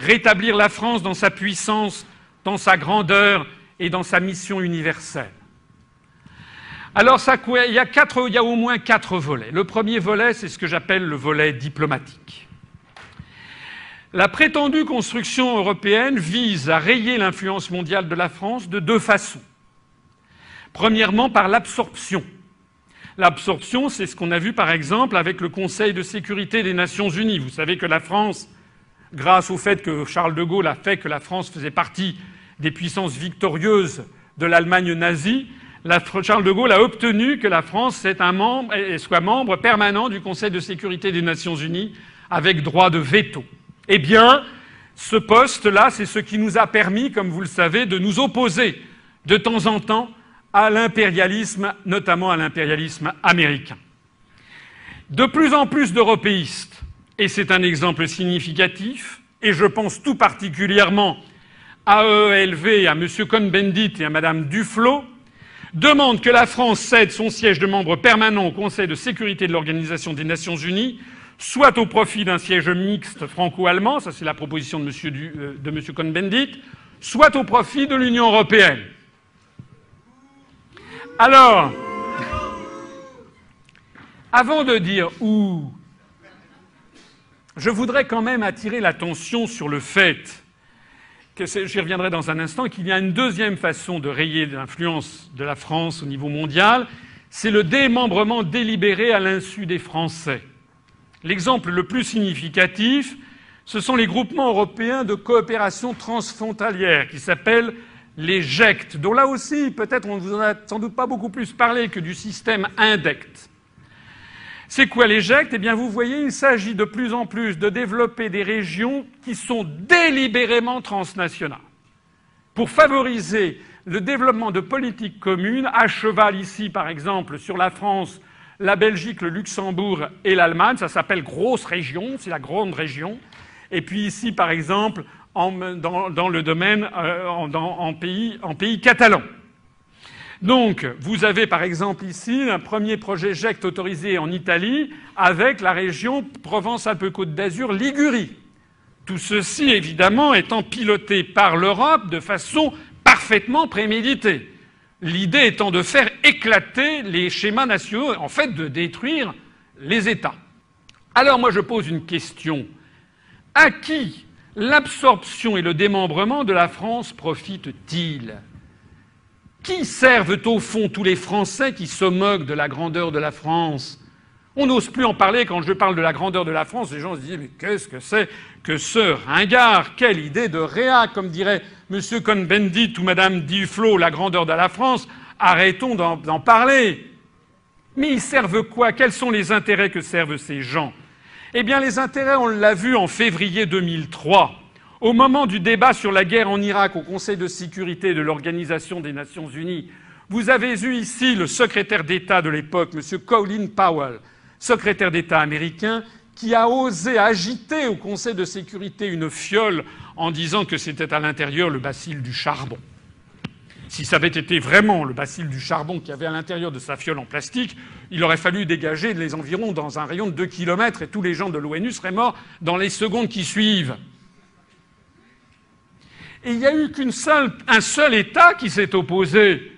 rétablir la France dans sa puissance, dans sa grandeur et dans sa mission universelle. Alors, il y a au moins 4 volets. Le premier volet, c'est ce que j'appelle le volet diplomatique. La prétendue construction européenne vise à rayer l'influence mondiale de la France de 2 façons. Premièrement, par l'absorption. L'absorption, c'est ce qu'on a vu par exemple avec le Conseil de sécurité des Nations Unies. Vous savez que la France, grâce au fait que Charles de Gaulle a fait que la France faisait partie des puissances victorieuses de l'Allemagne nazie, Charles de Gaulle a obtenu que la France soit membre permanent du Conseil de sécurité des Nations Unies avec droit de veto. Eh bien, ce poste-là, c'est ce qui nous a permis, comme vous le savez, de nous opposer de temps en temps à l'impérialisme, notamment à l'impérialisme américain. De plus en plus d'européistes, et c'est un exemple significatif, et je pense tout particulièrement à EELV, à M. Cohn-Bendit et à Mme Duflot, demandent que la France cède son siège de membre permanent au Conseil de sécurité de l'Organisation des Nations Unies, soit au profit d'un siège mixte franco-allemand, ça c'est la proposition de M. Cohn-Bendit, soit au profit de l'Union européenne. Alors, avant de dire « ouh », je voudrais quand même attirer l'attention sur le fait que, j'y reviendrai dans un instant, qu'il y a une deuxième façon de rayer l'influence de la France au niveau mondial, c'est le démembrement délibéré à l'insu des Français. L'exemple le plus significatif, ce sont les groupements européens de coopération transfrontalière qui s'appellent les GECT, dont là aussi, peut-être on ne vous en a sans doute pas beaucoup plus parlé que du système INDECT. C'est quoi les GECT ? Eh bien, vous voyez, il s'agit de plus en plus de développer des régions qui sont délibérément transnationales pour favoriser le développement de politiques communes à cheval ici, par exemple, sur la France, la Belgique, le Luxembourg et l'Allemagne. Ça s'appelle grosse région, c'est la grande région. Et puis ici, par exemple, dans le domaine en pays catalan. Donc, vous avez par exemple ici un premier projet GECT autorisé en Italie avec la région Provence-Alpes-Côte d'Azur, Ligurie. Tout ceci, évidemment, étant piloté par l'Europe de façon parfaitement préméditée. L'idée étant de faire éclater les schémas nationaux, en fait de détruire les États. Alors moi je pose une question. À qui l'absorption et le démembrement de la France profitent-ils ? Qui servent au fond tous les Français qui se moquent de la grandeur de la France ? On n'ose plus en parler quand je parle de la grandeur de la France. Les gens se disent « mais qu'est-ce que c'est que ce ringard ? Quelle idée de réac ?» Comme dirait M. Cohn-Bendit ou Mme Duflot, la grandeur de la France. Arrêtons d'en parler. Mais ils servent quoi ? Quels sont les intérêts que servent ces gens ? Eh bien, les intérêts, on l'a vu en février 2003. Au moment du débat sur la guerre en Irak au Conseil de sécurité de l'Organisation des Nations Unies, vous avez eu ici le secrétaire d'État de l'époque, M. Colin Powell, secrétaire d'État américain, qui a osé agiter au Conseil de sécurité une fiole en disant que c'était à l'intérieur le bacille du charbon. Si ça avait été vraiment le bacille du charbon qu'il y avait à l'intérieur de sa fiole en plastique, il aurait fallu dégager les environs dans un rayon de 2 km et tous les gens de l'ONU seraient morts dans les secondes qui suivent. Et il n'y a eu un seul État qui s'est opposé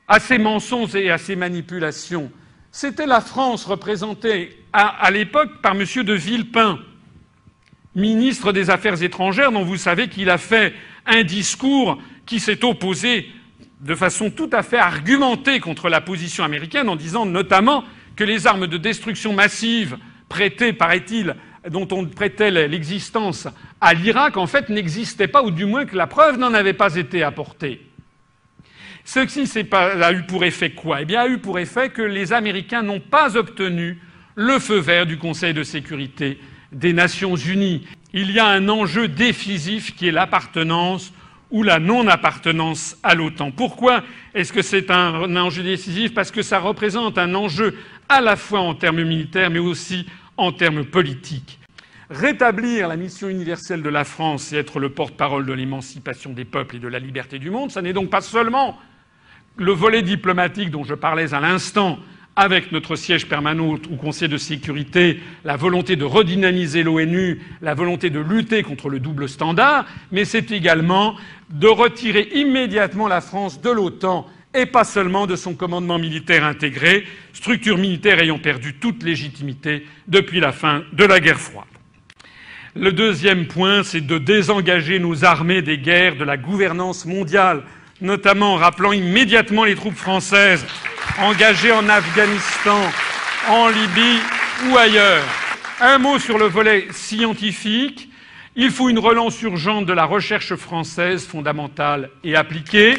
à ces mensonges et à ces manipulations. C'était la France, représentée à l'époque par M. de Villepin, ministre des Affaires étrangères, dont vous savez qu'il a fait un discours qui s'est opposé de façon tout à fait argumentée contre la position américaine, en disant notamment que les armes de destruction massive prêtées, paraît-il, dont on prêtait l'existence à l'Irak, en fait, n'existaient pas, ou du moins que la preuve n'en avait pas été apportée. Ceci a eu pour effet quoi ? Eh bien, a eu pour effet que les Américains n'ont pas obtenu le feu vert du Conseil de sécurité des Nations Unies. Il y a un enjeu décisif qui est l'appartenance ou la non-appartenance à l'OTAN. Pourquoi est-ce que c'est un enjeu décisif ? Parce que ça représente un enjeu à la fois en termes militaires, mais aussi en termes politiques. Rétablir la mission universelle de la France et être le porte-parole de l'émancipation des peuples et de la liberté du monde, ça n'est donc pas seulement le volet diplomatique dont je parlais à l'instant avec notre siège permanent au Conseil de sécurité, la volonté de redynamiser l'ONU, la volonté de lutter contre le double standard, mais c'est également de retirer immédiatement la France de l'OTAN et pas seulement de son commandement militaire intégré, structure militaire ayant perdu toute légitimité depuis la fin de la guerre froide. Le deuxième point, c'est de désengager nos armées des guerres de la gouvernance mondiale, notamment en rappelant immédiatement les troupes françaises engagées en Afghanistan, en Libye ou ailleurs. Un mot sur le volet scientifique. Il faut une relance urgente de la recherche française fondamentale et appliquée,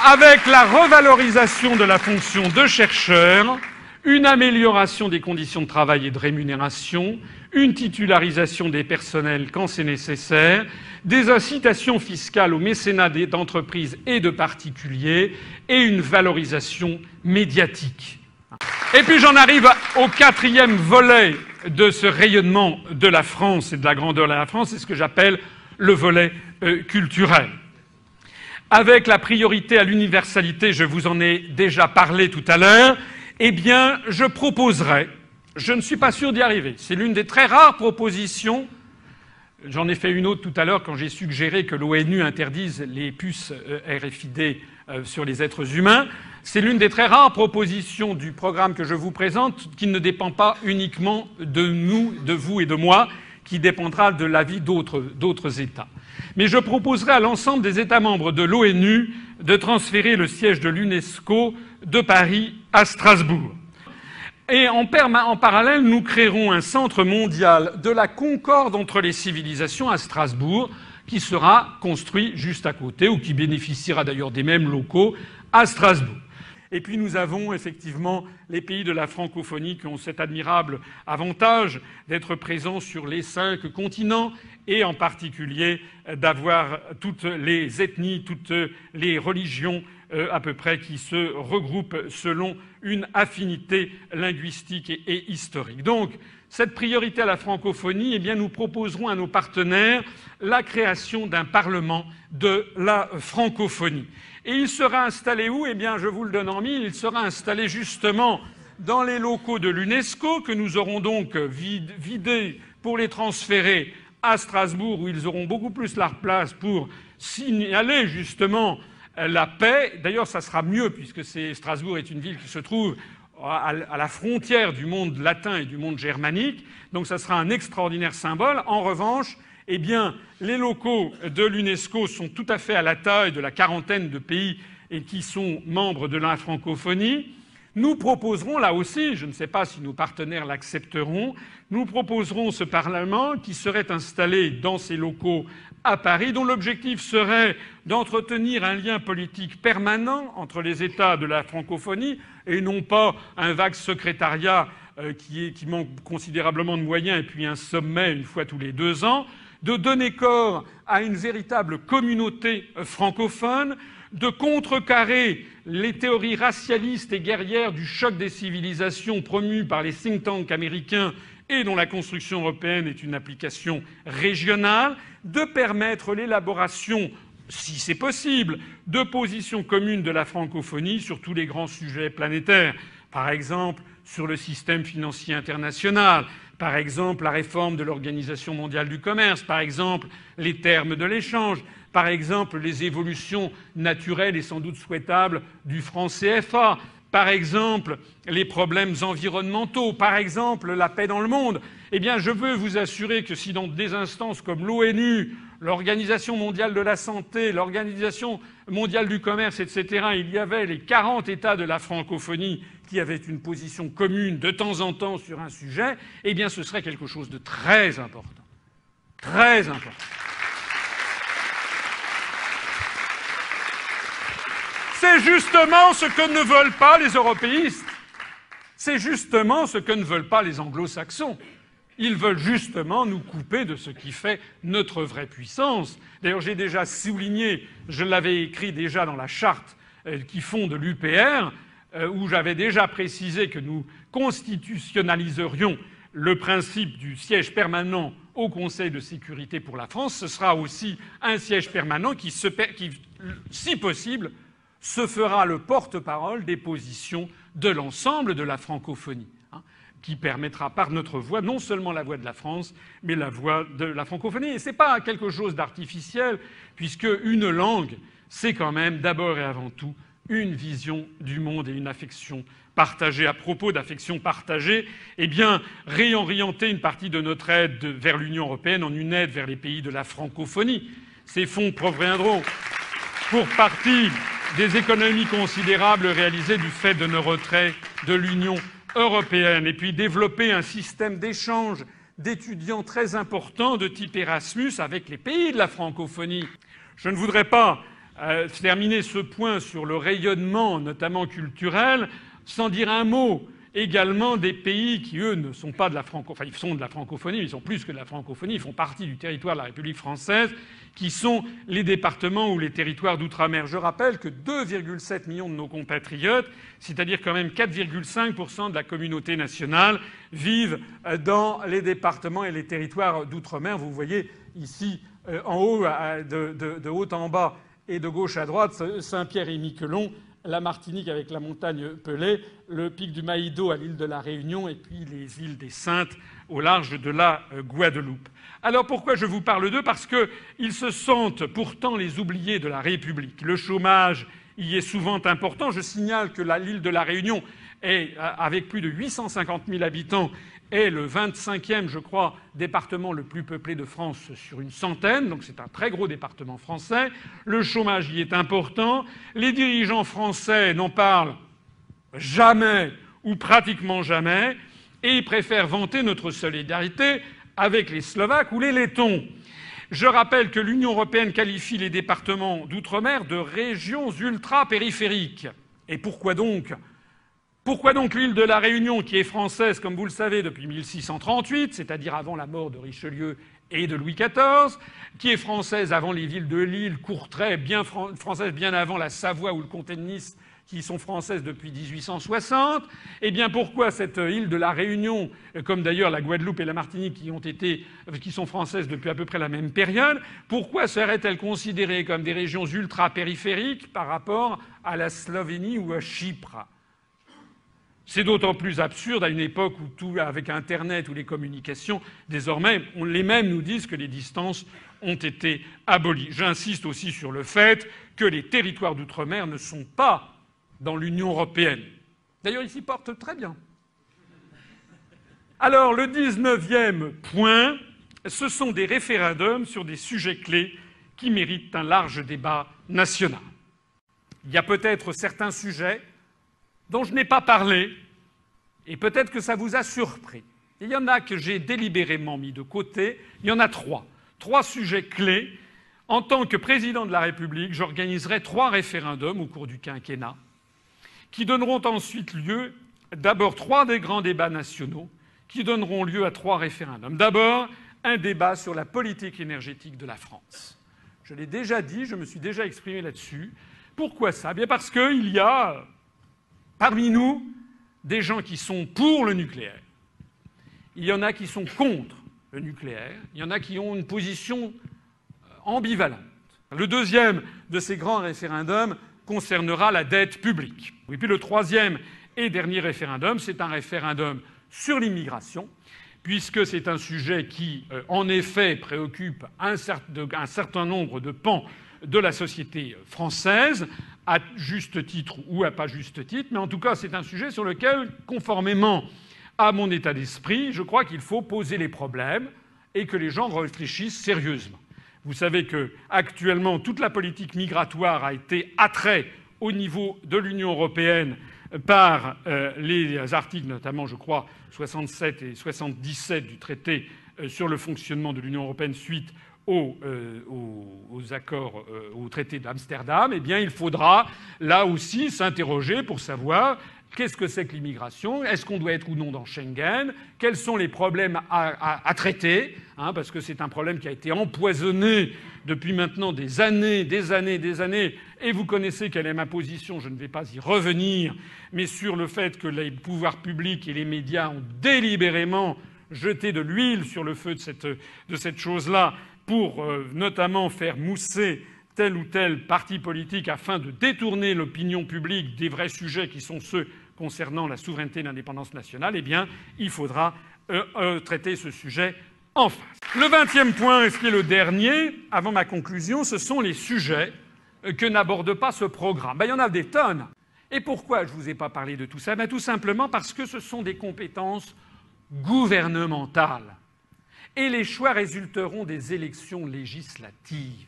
avec la revalorisation de la fonction de chercheur, une amélioration des conditions de travail et de rémunération, une titularisation des personnels quand c'est nécessaire, des incitations fiscales au mécénat d'entreprises et de particuliers et une valorisation médiatique. Et puis j'en arrive au quatrième volet de ce rayonnement de la France et de la grandeur de la France, c'est ce que j'appelle le volet culturel. Avec la priorité à l'universalité, je vous en ai déjà parlé tout à l'heure, eh bien, je proposerai, je ne suis pas sûr d'y arriver, c'est l'une des très rares propositions, j'en ai fait une autre tout à l'heure quand j'ai suggéré que l'ONU interdise les puces RFID sur les êtres humains, c'est l'une des très rares propositions du programme que je vous présente qui ne dépend pas uniquement de nous, de vous et de moi, qui dépendra de l'avis d'autres États. Mais je proposerai à l'ensemble des États membres de l'ONU de transférer le siège de l'UNESCO de Paris à Strasbourg. Et en parallèle, nous créerons un centre mondial de la concorde entre les civilisations à Strasbourg, qui sera construit juste à côté, ou qui bénéficiera d'ailleurs des mêmes locaux à Strasbourg. Et puis nous avons effectivement les pays de la francophonie qui ont cet admirable avantage d'être présents sur les 5 continents et en particulier d'avoir toutes les ethnies, toutes les religions à peu près qui se regroupent selon une affinité linguistique et historique. Donc cette priorité à la francophonie, eh bien, nous proposerons à nos partenaires la création d'un parlement de la francophonie. Et il sera installé où? Eh bien, je vous le donne en mille, il sera installé justement dans les locaux de l'UNESCO, que nous aurons donc vidés pour les transférer à Strasbourg, où ils auront beaucoup plus la place pour signaler justement la paix. D'ailleurs, ça sera mieux, puisque Strasbourg est une ville qui se trouve à la frontière du monde latin et du monde germanique, donc ça sera un extraordinaire symbole. En revanche, eh bien, les locaux de l'UNESCO sont tout à fait à la taille de la quarantaine de pays et qui sont membres de la francophonie. Nous proposerons, là aussi, je ne sais pas si nos partenaires l'accepteront, nous proposerons ce Parlement qui serait installé dans ces locaux à Paris, dont l'objectif serait d'entretenir un lien politique permanent entre les États de la francophonie et non pas un vague secrétariat qui manque considérablement de moyens et puis un sommet une fois tous les 2 ans, de donner corps à une véritable communauté francophone, de contrecarrer les théories racialistes et guerrières du choc des civilisations promues par les think tanks américains et dont la construction européenne est une application régionale, de permettre l'élaboration, si c'est possible, de positions communes de la francophonie sur tous les grands sujets planétaires. Par exemple, sur le système financier international, par exemple la réforme de l'Organisation mondiale du commerce, par exemple les termes de l'échange, par exemple les évolutions naturelles et sans doute souhaitables du franc CFA, par exemple les problèmes environnementaux, par exemple la paix dans le monde. Eh bien, je veux vous assurer que si dans des instances comme l'ONU, l'Organisation mondiale de la santé, l'Organisation mondiale du commerce, etc., il y avait les 40 États de la francophonie qui avaient une position commune de temps en temps sur un sujet, eh bien ce serait quelque chose de très important. Très important. C'est justement ce que ne veulent pas les européistes. C'est justement ce que ne veulent pas les anglo-saxons. Ils veulent justement nous couper de ce qui fait notre vraie puissance. D'ailleurs, j'ai déjà souligné, je l'avais écrit déjà dans la charte qui fonde l'UPR, où j'avais déjà précisé que nous constitutionnaliserions le principe du siège permanent au Conseil de sécurité pour la France. Ce sera aussi un siège permanent qui si possible, se fera le porte-parole des positions de l'ensemble de la francophonie, qui permettra par notre voix non seulement la voix de la France, mais la voix de la francophonie. Et c'est pas quelque chose d'artificiel, puisque une langue, c'est quand même d'abord et avant tout une vision du monde et une affection partagée. À propos d'affection partagée, eh bien, réorienter une partie de notre aide vers l'Union européenne en une aide vers les pays de la francophonie. Ces fonds proviendront pour partie des économies considérables réalisées du fait de nos retraits de l'Union européenne. Et puis développer un système d'échange d'étudiants très important de type Erasmus avec les pays de la francophonie. Je ne voudrais pas terminer ce point sur le rayonnement, notamment culturel, sans dire un mot également des pays qui, eux, ne sont pas de la francophonie. Enfin, ils sont de la francophonie, mais ils sont plus que de la francophonie. Ils font partie du territoire de la République française, qui sont les départements ou les territoires d'outre-mer. Je rappelle que 2,7 millions de nos compatriotes, c'est-à-dire quand même 4,5% de la communauté nationale, vivent dans les départements et les territoires d'outre-mer. Vous voyez ici, en haut, de haut en bas et de gauche à droite, Saint-Pierre-et-Miquelon, la Martinique avec la montagne Pelée, le pic du Maïdo à l'île de la Réunion et puis les îles des Saintes au large de la Guadeloupe. Alors pourquoi je vous parle d'eux ? Parce qu'ils se sentent pourtant les oubliés de la République. Le chômage y est souvent important. Je signale que l'île de la Réunion est, avec plus de 850 000 habitants, est le 25e, je crois, département le plus peuplé de France sur une centaine. Donc c'est un très gros département français. Le chômage y est important. Les dirigeants français n'en parlent jamais ou pratiquement jamais. Et ils préfèrent vanter notre solidarité avec les Slovaques ou les Lettons. Je rappelle que l'Union européenne qualifie les départements d'outre-mer de régions ultra-périphériques. Et pourquoi donc ? Pourquoi donc l'île de la Réunion, qui est française, comme vous le savez, depuis 1638, c'est-à-dire avant la mort de Richelieu et de Louis XIV, qui est française avant les villes de Lille, Courtrai, française bien avant la Savoie ou le comté de Nice, qui sont françaises depuis 1860. Eh bien, pourquoi cette île de la Réunion, comme d'ailleurs la Guadeloupe et la Martinique, qui sont françaises depuis à peu près la même période, pourquoi seraient-elles considérées comme des régions ultra-périphériques par rapport à la Slovénie ou à Chypre ? C'est d'autant plus absurde à une époque où tout, avec Internet ou les communications, désormais, les mêmes nous disent que les distances ont été abolies. J'insiste aussi sur le fait que les territoires d'outre-mer ne sont pas dans l'Union européenne. D'ailleurs, ils s'y portent très bien. Alors, le 19e point, ce sont des référendums sur des sujets clés qui méritent un large débat national. Il y a peut-être certains sujets dont je n'ai pas parlé, et peut-être que ça vous a surpris. Il y en a que j'ai délibérément mis de côté. Il y en a trois. 3 sujets clés. En tant que président de la République, j'organiserai 3 référendums au cours du quinquennat qui donneront ensuite lieu, d'abord 3 des grands débats nationaux qui donneront lieu à 3 référendums. D'abord, un débat sur la politique énergétique de la France. Je l'ai déjà dit, je me suis déjà exprimé là-dessus. Pourquoi ça ? Bien parce qu'il y a parmi nous des gens qui sont pour le nucléaire. Il y en a qui sont contre le nucléaire. Il y en a qui ont une position ambivalente. Le deuxième de ces grands référendums concernera la dette publique. Et puis le troisième et dernier référendum, c'est un référendum sur l'immigration, puisque c'est un sujet qui, en effet, préoccupe un certain nombre de pans de la société française, à juste titre ou à pas juste titre, mais en tout cas, c'est un sujet sur lequel, conformément à mon état d'esprit, je crois qu'il faut poser les problèmes et que les gens réfléchissent sérieusement. Vous savez qu'actuellement, toute la politique migratoire a été attrait au niveau de l'Union européenne par les articles, notamment, je crois, 67 et 77 du traité sur le fonctionnement de l'Union européenne suite aux accords, au traité d'Amsterdam. Eh bien, il faudra là aussi s'interroger pour savoir qu'est-ce que c'est que l'immigration, est-ce qu'on doit être ou non dans Schengen, quels sont les problèmes à traiter, parce que c'est un problème qui a été empoisonné depuis maintenant des années, et vous connaissez quelle est ma position, je ne vais pas y revenir, mais sur le fait que les pouvoirs publics et les médias ont délibérément jeté de l'huile sur le feu de cette chose-là, pour notamment faire mousser tel ou tel parti politique afin de détourner l'opinion publique des vrais sujets qui sont ceux concernant la souveraineté et l'indépendance nationale, eh bien, il faudra traiter ce sujet en face. Le 20e point, et ce qui est le dernier, avant ma conclusion, ce sont les sujets que n'aborde pas ce programme. Il y en a des tonnes. Et pourquoi je ne vous ai pas parlé de tout ça? Tout simplement parce que ce sont des compétences gouvernementales. Et les choix résulteront des élections législatives.